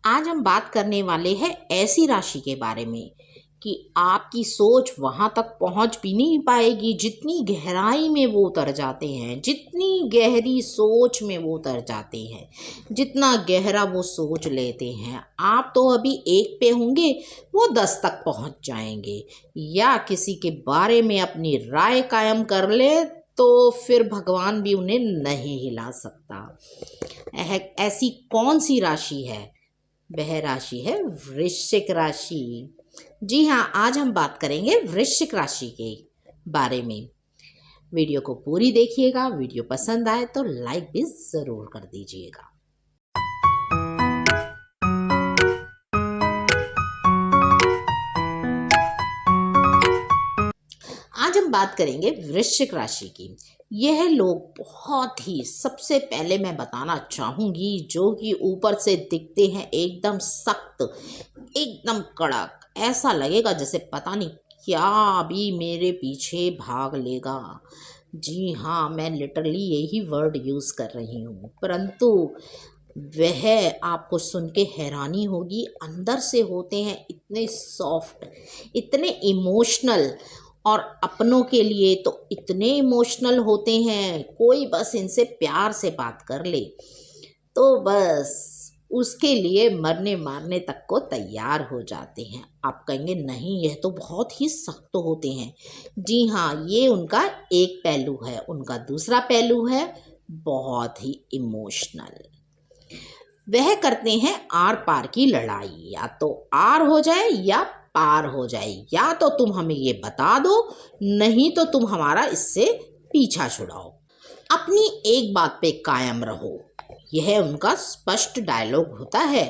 आज हम बात करने वाले हैं ऐसी राशि के बारे में कि आपकी सोच वहां तक पहुंच भी नहीं पाएगी जितनी गहराई में वो उतर जाते हैं, जितनी गहरी सोच में वो उतर जाते हैं, जितना गहरा वो सोच लेते हैं। आप तो अभी एक पे होंगे, वो 10 तक पहुंच जाएंगे। या किसी के बारे में अपनी राय कायम कर ले तो फिर भगवान भी उन्हें नहीं हिला सकता। ऐसी कौन सी राशि है? वह राशि है वृश्चिक राशि। जी हाँ, आज हम बात करेंगे वृश्चिक राशि के बारे में। वीडियो को पूरी देखिएगा। वीडियो पसंद आए तो लाइक भी जरूर कर दीजिएगा। आज हम बात करेंगे वृश्चिक राशि की। यह लोग बहुत ही, सबसे पहले मैं बताना चाहूंगी, जो कि ऊपर से दिखते हैं एकदम सख्त, एकदम कड़क, ऐसा लगेगा जैसे पता नहीं क्या अभी मेरे पीछे भाग लेगा। जी हाँ, मैं लिटरली यही वर्ड यूज़ कर रही हूँ, परंतु वह आपको सुन के हैरानी होगी, अंदर से होते हैं इतने सॉफ्ट, इतने इमोशनल, और अपनों के लिए तो इतने इमोशनल होते हैं। कोई बस इनसे प्यार से बात कर ले तो बस उसके लिए मरने मारने तक को तैयार हो जाते हैं। आप कहेंगे नहीं, यह तो बहुत ही सख्त होते हैं। जी हाँ, ये उनका एक पहलू है। उनका दूसरा पहलू है बहुत ही इमोशनल। वह करते हैं आर पार की लड़ाई, या तो आर हो जाए या पार हो जाए। या तो तुम हमें ये बता दो, नहीं तो तुम हमारा इससे पीछा छुड़ाओ। अपनी एक बात पे कायम रहो, यह उनका स्पष्ट डायलॉग होता है।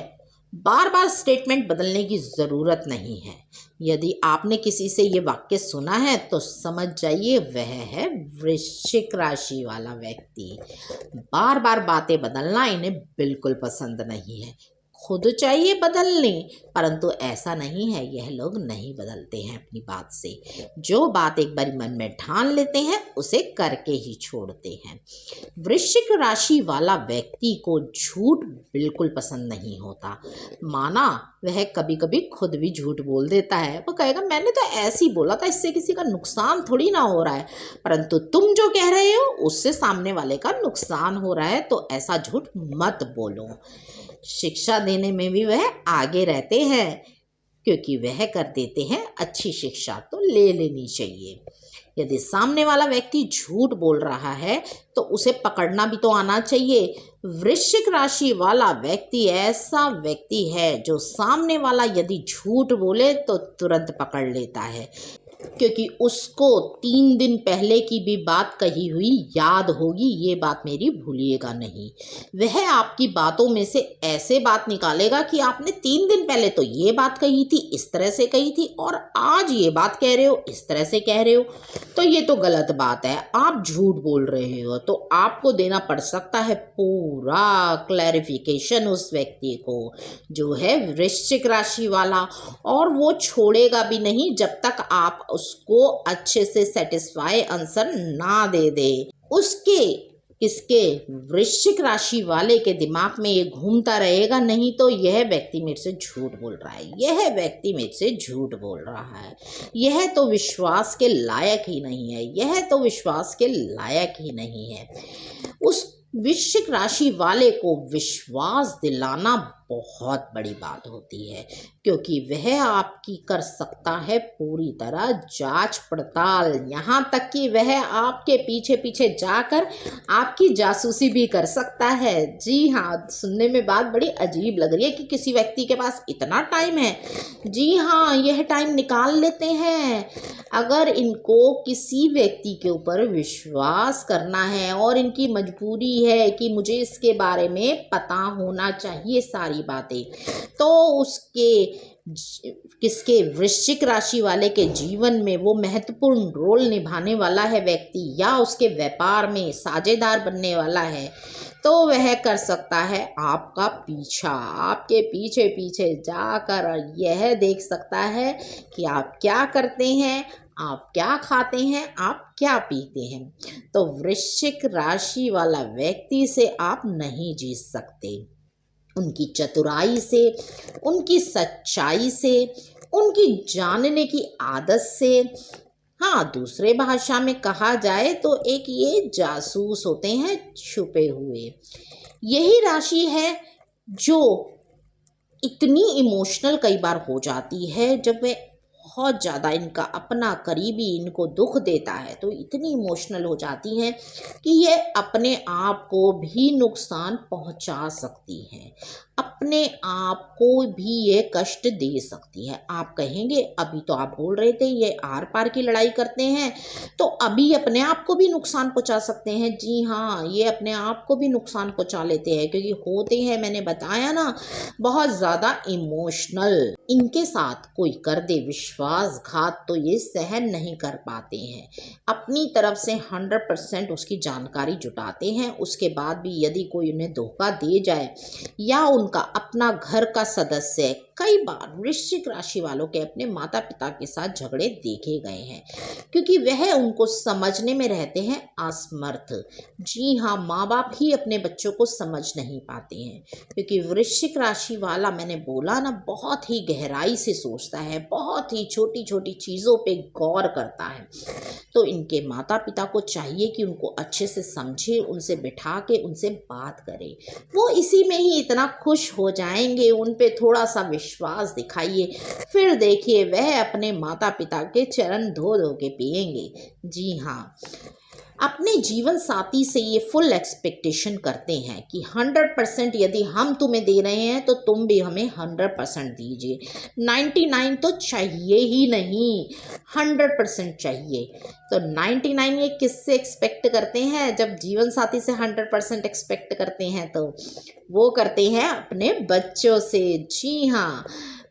बार बार स्टेटमेंट बदलने की ज़रूरत नहीं है। यदि आपने किसी से ये वाक्य सुना है तो समझ जाइए वह है वृश्चिक राशि वाला व्यक्ति। बार बार बातें बदलना इन्हें बिल्कुल पसंद नहीं है। खुद चाहिए बदलने, परंतु ऐसा नहीं है, यह लोग नहीं बदलते हैं अपनी बात से। जो बात एक बार मन में ठान लेते हैं उसे करके ही छोड़ते हैं। वृश्चिक राशि वाला व्यक्ति को झूठ बिल्कुल पसंद नहीं होता। माना वह कभी कभी खुद भी झूठ बोल देता है। वो कहेगा मैंने तो ऐसे ही बोला था, इससे किसी का नुकसान थोड़ी ना हो रहा है। परंतु तुम जो कह रहे हो उससे सामने वाले का नुकसान हो रहा है, तो ऐसा झूठ मत बोलो। शिक्षा देने में भी वह आगे रहते हैं, क्योंकि वह कर देते हैं अच्छी शिक्षा तो ले लेनी चाहिए। यदि सामने वाला व्यक्ति झूठ बोल रहा है तो उसे पकड़ना भी तो आना चाहिए। वृश्चिक राशि वाला व्यक्ति ऐसा व्यक्ति है जो सामने वाला यदि झूठ बोले तो तुरंत पकड़ लेता है, क्योंकि उसको 3 दिन पहले की भी बात कही हुई याद होगी। ये बात मेरी भूलिएगा नहीं। वह आपकी बातों में से ऐसे बात निकालेगा कि आपने 3 दिन पहले तो ये बात कही थी, इस तरह से कही थी, और आज ये बात कह रहे हो, इस तरह से कह रहे हो, तो ये तो गलत बात है, आप झूठ बोल रहे हो। तो आपको देना पड़ सकता है पूरा क्लैरिफिकेशन उस व्यक्ति को, जो है वृश्चिक राशि वाला। और वो छोड़ेगा भी नहीं जब तक आप उसको अच्छे से सेटिस्फाई आंसर ना दे दे। उसके किसके, वृश्चिक राशि वाले के दिमाग में ये घूमता रहेगा, नहीं तो यह व्यक्ति मेरे से झूठ बोल रहा है, यह व्यक्ति मेरे से झूठ बोल रहा है, यह तो विश्वास के लायक ही नहीं है, यह तो विश्वास के लायक ही नहीं है। उस वृश्चिक राशि वाले को विश्वास दिलाना बहुत बड़ी बात होती है, क्योंकि वह आपकी कर सकता है पूरी तरह जांच पड़ताल, यहाँ तक कि वह आपके पीछे पीछे जाकर आपकी जासूसी भी कर सकता है। जी हाँ, सुनने में बात बड़ी अजीब लग रही है कि किसी व्यक्ति के पास इतना टाइम है। जी हाँ, यह टाइम निकाल लेते हैं। अगर इनको किसी व्यक्ति के ऊपर विश्वास करना है और इनकी मजबूरी है कि मुझे इसके बारे में पता होना चाहिए सारी बातें, तो उसके किसके, वृश्चिक राशि वाले के जीवन में वो महत्वपूर्ण रोल निभाने वाला है व्यक्ति, या उसके व्यापार में साझेदार बनने वाला है, तो वह कर सकता है आपका पीछा, आपके पीछे पीछे जाकर यह देख सकता है कि आप क्या करते हैं, आप क्या खाते हैं, आप क्या पीते हैं। तो वृश्चिक राशि वाला व्यक्ति से आप नहीं जीत सकते। उनकी चतुराई से, उनकी सच्चाई से, उनकी जानने की आदत से। हाँ, दूसरे भाषा में कहा जाए तो एक ये जासूस होते हैं छुपे हुए। यही राशि है जो इतनी इमोशनल कई बार हो जाती है जब वे बहुत ज़्यादा इनका अपना करीबी इनको दुख देता है तो इतनी इमोशनल हो जाती हैं कि ये अपने आप को भी नुकसान पहुंचा सकती हैं, अपने आप को भी ये कष्ट दे सकती है। आप कहेंगे अभी तो आप बोल रहे थे ये आर पार की लड़ाई करते हैं, तो अभी अपने आप को भी नुकसान पहुंचा सकते हैं। जी हाँ, ये अपने आप को भी नुकसान पहुंचा लेते हैं क्योंकि होते हैं, मैंने बताया ना, बहुत ज़्यादा इमोशनल। इनके साथ कोई कर दे विश्वासघात तो ये सहन नहीं कर पाते हैं, अपनी तरफ से 100% उसकी जानकारी जुटाते हैं। उसके बाद भी यदि कोई उन्हें धोखा दे जाए या उनका अपना घर का सदस्य, कई बार वृश्चिक राशि वालों के अपने माता पिता के साथ झगड़े देखे गए हैं क्योंकि वह उनको समझने में रहते हैं असमर्थ। जी हाँ, माँ बाप ही अपने बच्चों को समझ नहीं पाते हैं क्योंकि वृश्चिक राशि वाला, मैंने बोला ना, बहुत ही गहराई से सोचता है, बहुत ही छोटी छोटी चीज़ों पे गौर करता है। तो इनके माता पिता को चाहिए कि उनको अच्छे से समझे, उनसे बिठा के उनसे बात करे। वो इसी में ही इतना खुश हो जाएंगे, उन पे थोड़ा सा विश्वास दिखाइए, फिर देखिए वह अपने माता पिता के चरण धो धो के पिएंगे। जी हाँ, अपने जीवन साथी से ये फुल एक्सपेक्टेशन करते हैं कि 100% यदि हम तुम्हें दे रहे हैं तो तुम भी हमें 100% दीजिए। 99 तो चाहिए ही नहीं, 100% चाहिए। तो 99 ये किससे एक्सपेक्ट करते हैं? जब जीवन साथी से 100% एक्सपेक्ट करते हैं तो वो करते हैं अपने बच्चों से। जी हाँ,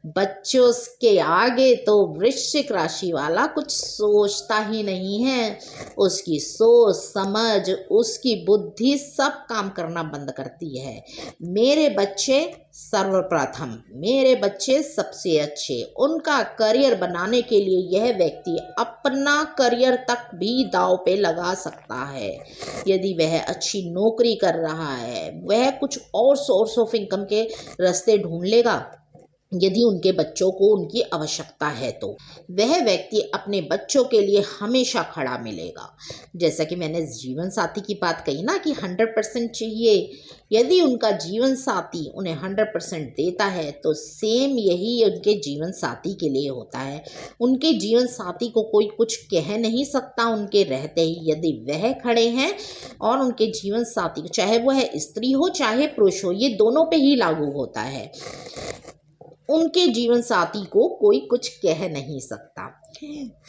बच्चों के आगे तो वृश्चिक राशि वाला कुछ सोचता ही नहीं है। उसकी सोच समझ, उसकी बुद्धि सब काम करना बंद करती है। मेरे बच्चे सर्वप्रथम, मेरे बच्चे सबसे अच्छे। उनका करियर बनाने के लिए यह व्यक्ति अपना करियर तक भी दांव पे लगा सकता है। यदि वह अच्छी नौकरी कर रहा है, वह कुछ और सोर्स ऑफ इनकम के रास्ते ढूंढ लेगा यदि उनके बच्चों को उनकी आवश्यकता है तो। वह व्यक्ति अपने बच्चों के लिए हमेशा खड़ा मिलेगा। जैसा कि मैंने जीवन साथी की बात कही ना कि 100% चाहिए, यदि उनका जीवन साथी उन्हें 100% देता है तो सेम यही उनके जीवन साथी के लिए होता है। उनके जीवन साथी को कोई कुछ कह नहीं सकता उनके रहते ही, यदि वह खड़े हैं। और उनके जीवन साथी, चाहे वह स्त्री हो चाहे पुरुष हो, ये दोनों पे ही लागू होता है, उनके जीवन साथी को कोई कुछ कह नहीं सकता।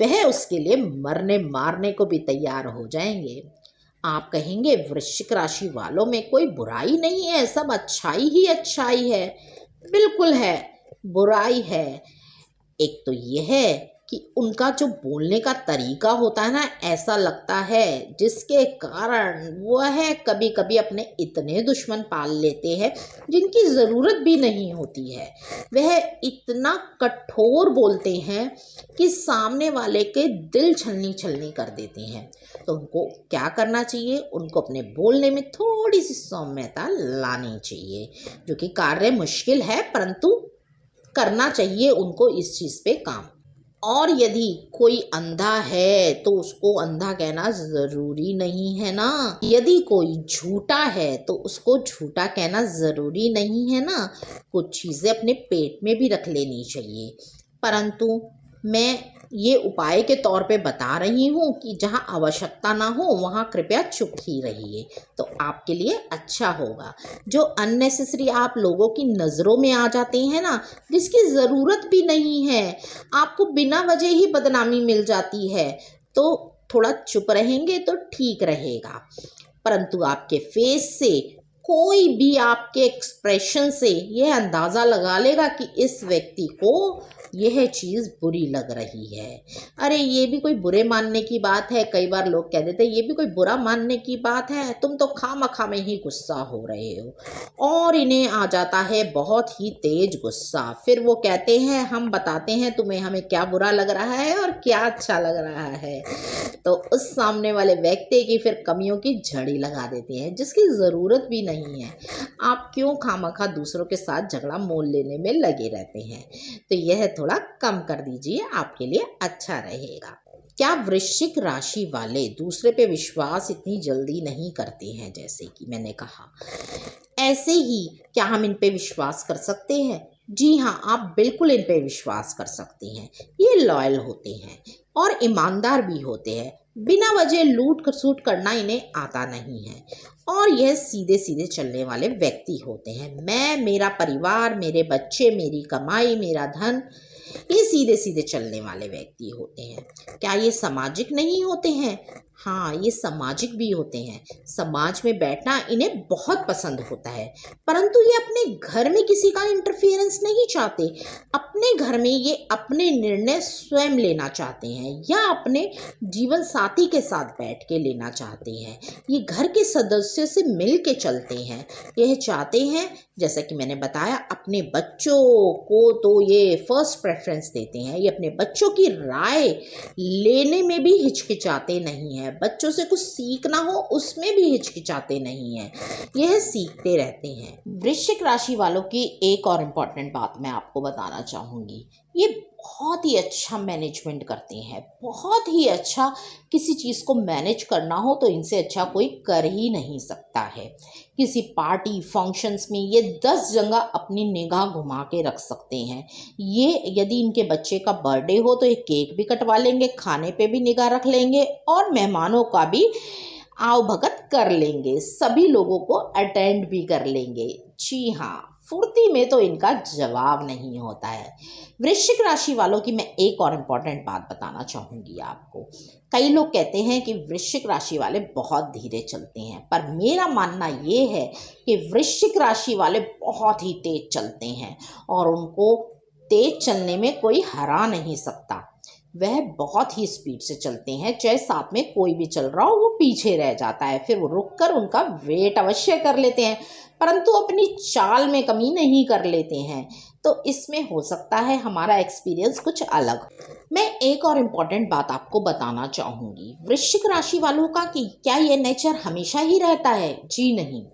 वह उसके लिए मरने मारने को भी तैयार हो जाएंगे। आप कहेंगे वृश्चिक राशि वालों में कोई बुराई नहीं है, सब अच्छाई ही अच्छाई है। बिल्कुल है, बुराई है। एक तो यह है कि उनका जो बोलने का तरीका होता है ना, ऐसा लगता है जिसके कारण वह कभी कभी अपने इतने दुश्मन पाल लेते हैं जिनकी ज़रूरत भी नहीं होती है। वह इतना कठोर बोलते हैं कि सामने वाले के दिल छलनी छलनी कर देते हैं। तो उनको क्या करना चाहिए? उनको अपने बोलने में थोड़ी सी सौम्यता लानी चाहिए, जो कि कार्य मुश्किल है परंतु करना चाहिए उनको इस चीज़ पे काम। और यदि कोई अंधा है तो उसको अंधा कहना ज़रूरी नहीं है ना। यदि कोई झूठा है तो उसको झूठा कहना ज़रूरी नहीं है ना। कुछ चीज़ें अपने पेट में भी रख लेनी चाहिए, परंतु मैं ये उपाय के तौर पे बता रही हूँ कि जहाँ आवश्यकता ना हो वहाँ कृपया चुप ही रहिए, तो आपके लिए अच्छा होगा। जो अननेसेसरी आप लोगों की नज़रों में आ जाते हैं ना, जिसकी ज़रूरत भी नहीं है, आपको बिना वजह ही बदनामी मिल जाती है, तो थोड़ा चुप रहेंगे तो ठीक रहेगा। परंतु आपके फेस से, कोई भी आपके एक्सप्रेशन से यह अंदाज़ा लगा लेगा कि इस व्यक्ति को यह चीज़ बुरी लग रही है। अरे ये भी कोई बुरे मानने की बात है? कई बार लोग कह देते हैं ये भी कोई बुरा मानने की बात है, तुम तो खामखा में ही गुस्सा हो रहे हो। और इन्हें आ जाता है बहुत ही तेज गुस्सा। फिर वो कहते हैं हम बताते हैं तुम्हें हमें क्या बुरा लग रहा है और क्या अच्छा लग रहा है। तो उस सामने वाले व्यक्ति की फिर कमियों की झड़ी लगा देते हैं जिसकी ज़रूरत भी नहीं है। आप क्यों खामखा दूसरों के साथ झगड़ा मोल लेने में लगे रहते हैं? तो यह थोड़ा कम कर दीजिए, आपके लिए अच्छा रहेगा। क्या वृश्चिक राशि वाले दूसरे पे विश्वास इतनी जल्दी नहीं करते हैं? जैसे कि मैंने कहा, ऐसे ही क्या हम इन पे विश्वास कर सकते हैं? जी हाँ, आप बिल्कुल इन पे विश्वास कर सकते हैं। ये लॉयल होते हैं और ईमानदार भी होते हैं। बिना वजह लूट खसूट करना इन्हें आता नहीं है और यह सीधे सीधे चलने वाले व्यक्ति होते हैं। मैं, मेरा परिवार, मेरे बच्चे, मेरी कमाई, मेरा धन, ये सीधे सीधे चलने वाले व्यक्ति होते हैं। क्या ये सामाजिक नहीं होते हैं? हाँ, ये सामाजिक भी होते हैं। समाज में बैठना इन्हें बहुत पसंद होता है, परंतु ये अपने घर में किसी का इंटरफेरेंस नहीं चाहते। अपने घर में ये अपने निर्णय स्वयं लेना चाहते हैं या अपने जीवन साथी के साथ बैठ के लेना चाहते हैं। ये घर के सदस्यों से मिल के चलते हैं। यह चाहते हैं, जैसा कि मैंने बताया, अपने बच्चों को तो ये फर्स्ट प्रेफरेंस देते हैं। ये अपने बच्चों की राय लेने में भी हिचकिचाते नहीं हैं। बच्चों से कुछ सीखना हो उसमें भी हिचकिचाते नहीं हैं। यह सीखते रहते हैं। वृश्चिक राशि वालों की एक और इम्पॉर्टेंट बात मैं आपको बताना चाहूँगी। ये बहुत ही अच्छा मैनेजमेंट करते हैं, बहुत ही अच्छा। किसी चीज़ को मैनेज करना हो तो इनसे अच्छा कोई कर ही नहीं सकता है। किसी पार्टी फंक्शंस में ये 10 जगह अपनी निगाह घुमा के रख सकते हैं। ये यदि इनके बच्चे का बर्थडे हो तो ये केक भी कटवा लेंगे, खाने पे भी निगाह रख लेंगे और मेहमानों का भी आओ भगत कर लेंगे, सभी लोगों को अटेंड भी कर लेंगे। जी हाँ, फुर्ती में तो इनका जवाब नहीं होता है। वृश्चिक राशि वालों की मैं एक और इम्पॉर्टेंट बात बताना चाहूँगी आपको। कई लोग कहते हैं कि वृश्चिक राशि वाले बहुत धीरे चलते हैं, पर मेरा मानना ये है कि वृश्चिक राशि वाले बहुत ही तेज चलते हैं और उनको तेज चलने में कोई हरा नहीं सकता। वह बहुत ही स्पीड से चलते हैं, चाहे साथ में कोई भी चल रहा हो वो पीछे रह जाता है, फिर वो रुककर उनका वेट अवश्य कर लेते हैं, परंतु अपनी चाल में कमी नहीं कर लेते हैं। तो इसमें हो सकता है हमारा एक्सपीरियंस कुछ अलग। मैं एक और इम्पॉर्टेंट बात आपको बताना चाहूँगी वृश्चिक राशि वालों का, कि क्या ये नेचर हमेशा ही रहता है? जी नहीं।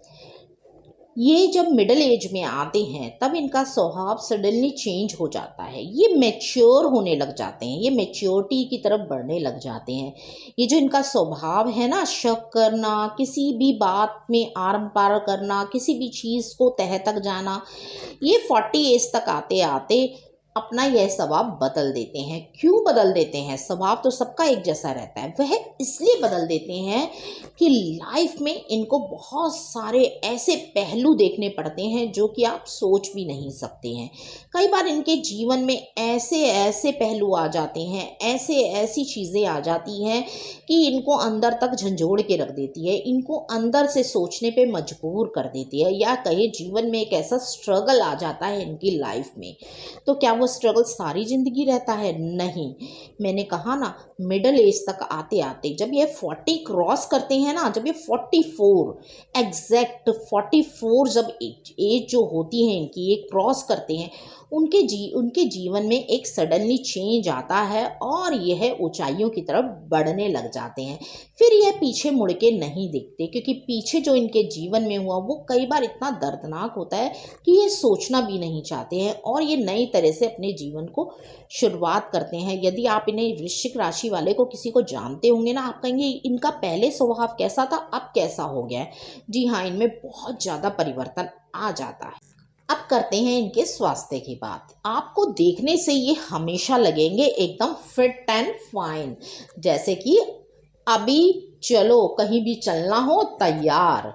ये जब मिडिल एज में आते हैं तब इनका स्वभाव सडनली चेंज हो जाता है। ये मैच्योर होने लग जाते हैं, ये मैच्योरिटी की तरफ बढ़ने लग जाते हैं। ये जो इनका स्वभाव है ना, शक करना, किसी भी बात में आर पार करना, किसी भी चीज़ को तह तक जाना, ये 40 एज तक आते आते अपना यह स्वभाव बदल देते हैं। क्यों बदल देते हैं? स्वभाव तो सबका एक जैसा रहता है। वह इसलिए बदल देते हैं कि लाइफ में इनको बहुत सारे ऐसे पहलू देखने पड़ते हैं जो कि आप सोच भी नहीं सकते हैं। कई बार इनके जीवन में ऐसे ऐसे पहलू आ जाते हैं, ऐसे ऐसी चीज़ें आ जाती हैं कि इनको अंदर तक झंझोड़ के रख देती है, इनको अंदर से सोचने पे मजबूर कर देती है, या कहे जीवन में एक ऐसा स्ट्रगल आ जाता है इनकी लाइफ में। तो क्या वो स्ट्रगल सारी ज़िंदगी रहता है? नहीं। मैंने कहा ना, मिडिल एज तक आते आते जब ये 40 क्रॉस करते हैं ना, जब ये 44 एग्जैक्ट 44 जब एज जो होती है इनकी, ये क्रॉस करते हैं, उनके जीवन में एक सडनली चेंज आता है और यह ऊंचाइयों की तरफ बढ़ने लग जाते हैं। फिर यह पीछे मुड़ के नहीं दिखते, क्योंकि पीछे जो इनके जीवन में हुआ वो कई बार इतना दर्दनाक होता है कि ये सोचना भी नहीं चाहते हैं और ये नई तरह से अपने जीवन को शुरुआत करते हैं। यदि आप इन्हें वृश्चिक राशि वाले को किसी को जानते होंगे ना, आप कहेंगे इनका पहले स्वभाव कैसा था, अब कैसा हो गया है। जी हाँ, इनमें बहुत ज़्यादा परिवर्तन आ जाता है। अब करते हैं इनके स्वास्थ्य की बात। आपको देखने से ये हमेशा लगेंगे एकदम फिट एंड फाइन, जैसे कि अभी चलो कहीं भी चलना हो तैयार।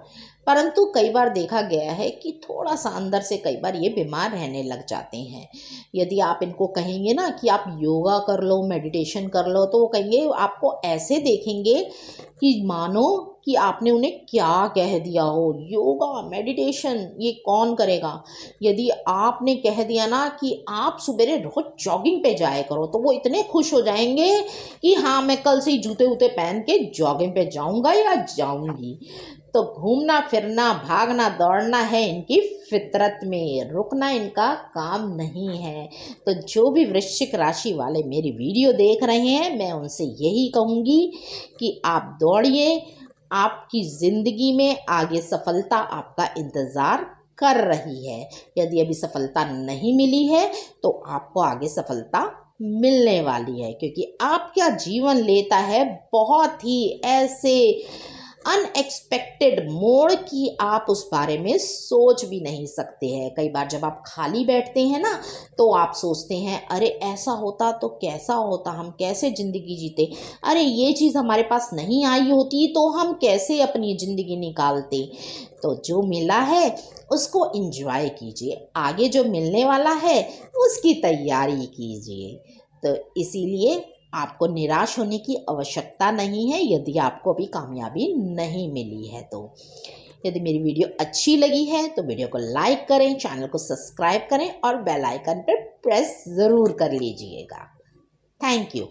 परंतु कई बार देखा गया है कि थोड़ा सा अंदर से कई बार ये बीमार रहने लग जाते हैं। यदि आप इनको कहेंगे ना कि आप योगा कर लो, मेडिटेशन कर लो, तो वो कहेंगे, आपको ऐसे देखेंगे कि मानो कि आपने उन्हें क्या कह दिया हो। योगा मेडिटेशन ये कौन करेगा? यदि आपने कह दिया ना कि आप सुबह रोज जॉगिंग पे जाया करो, तो वो इतने खुश हो जाएंगे कि हाँ, मैं कल से ही जूते वूते पहन के जॉगिंग पे जाऊंगा या जाऊंगी। तो घूमना फिरना भागना दौड़ना है इनकी फितरत में, रुकना इनका काम नहीं है। तो जो भी वृश्चिक राशि वाले मेरी वीडियो देख रहे हैं, मैं उनसे यही कहूँगी कि आप दौड़िए, आपकी ज़िंदगी में आगे सफलता आपका इंतज़ार कर रही है। यदि अभी सफलता नहीं मिली है तो आपको आगे सफलता मिलने वाली है, क्योंकि आपका जीवन लेता है बहुत ही ऐसे अनएक्सपेक्टेड मोड़ की आप उस बारे में सोच भी नहीं सकते हैं। कई बार जब आप खाली बैठते हैं ना, तो आप सोचते हैं अरे ऐसा होता तो कैसा होता, हम कैसे ज़िंदगी जीते, अरे ये चीज़ हमारे पास नहीं आई होती तो हम कैसे अपनी ज़िंदगी निकालते। तो जो मिला है उसको एंजॉय कीजिए, आगे जो मिलने वाला है उसकी तैयारी कीजिए। तो इसीलिए आपको निराश होने की आवश्यकता नहीं है यदि आपको अभी कामयाबी नहीं मिली है तो। यदि मेरी वीडियो अच्छी लगी है तो वीडियो को लाइक करें, चैनल को सब्सक्राइब करें और बेल आइकन पर प्रेस ज़रूर कर लीजिएगा। Thank you.